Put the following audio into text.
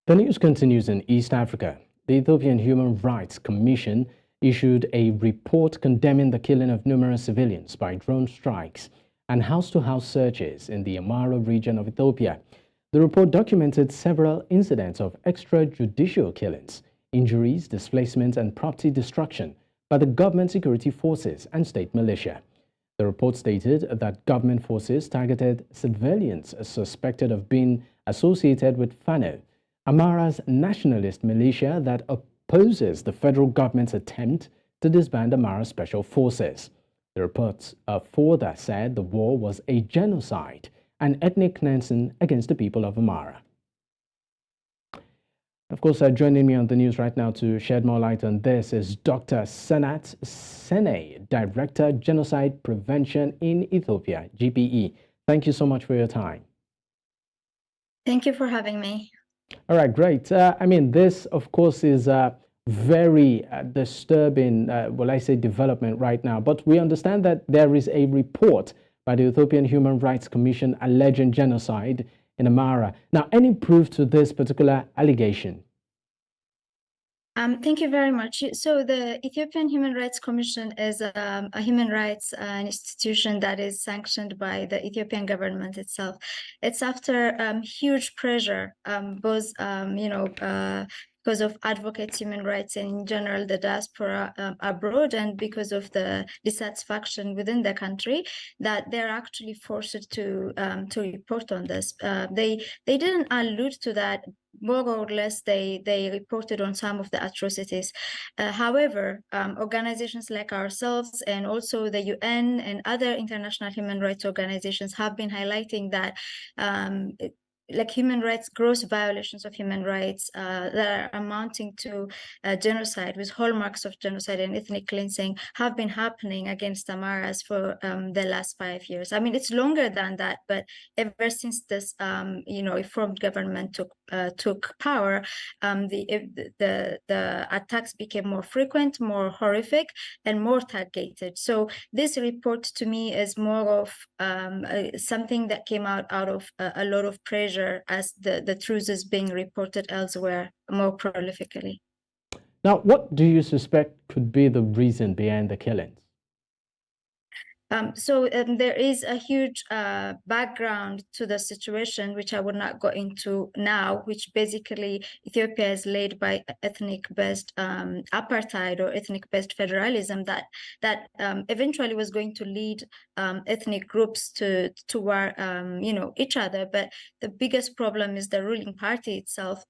The news continues in East Africa. The Ethiopian Human Rights Commission issued a report condemning the killing of numerous civilians by drone strikes and house-to-house searches in the Amara region of Ethiopia. The report documented several incidents of extrajudicial killings, injuries, displacement, and property destruction by the government security forces and state militia. The report stated that government forces targeted civilians suspected of being associated with FANO, Amara's nationalist militia that opposes the federal government's attempt to disband Amara special forces. The reports further said the war was a genocide and ethnic cleansing against the people of Amara. Of course, joining me on the news right now to shed more light on this is Dr. Sanat Sene, Director, Genocide Prevention in Ethiopia, GPE. Thank you so much for your time. Thank you for having me. All right, great. This, of course, is a very disturbing, development right now. But we understand that there is a report by the Ethiopian Human Rights Commission alleging genocide in Amara. Now, any proof to this particular allegation? Thank you very much. So the Ethiopian Human Rights Commission is a human rights institution that is sanctioned by the Ethiopian government itself. It's after huge pressure, both because of advocates human rights and in general the diaspora abroad, and because of the dissatisfaction within the country, that they're actually forced to report on this. They didn't allude to that. More or less, they reported on some of the atrocities. However, organizations like ourselves and also the UN and other international human rights organizations have been highlighting that like human rights, gross violations of human rights that are amounting to genocide, with hallmarks of genocide and ethnic cleansing, have been happening against Amaras for the last 5 years. I mean, it's longer than that, but ever since this, reformed government took power, the attacks became more frequent, more horrific, and more targeted. So this report to me is more of something that came out of a lot of pressure as the truth is being reported elsewhere more prolifically. Now, what do you suspect could be the reason behind the killings? There is a huge background to the situation, which I would not go into now, which basically Ethiopia is led by ethnic-based apartheid or ethnic-based federalism that eventually was going to lead ethnic groups to war, each other. But the biggest problem is the ruling party itself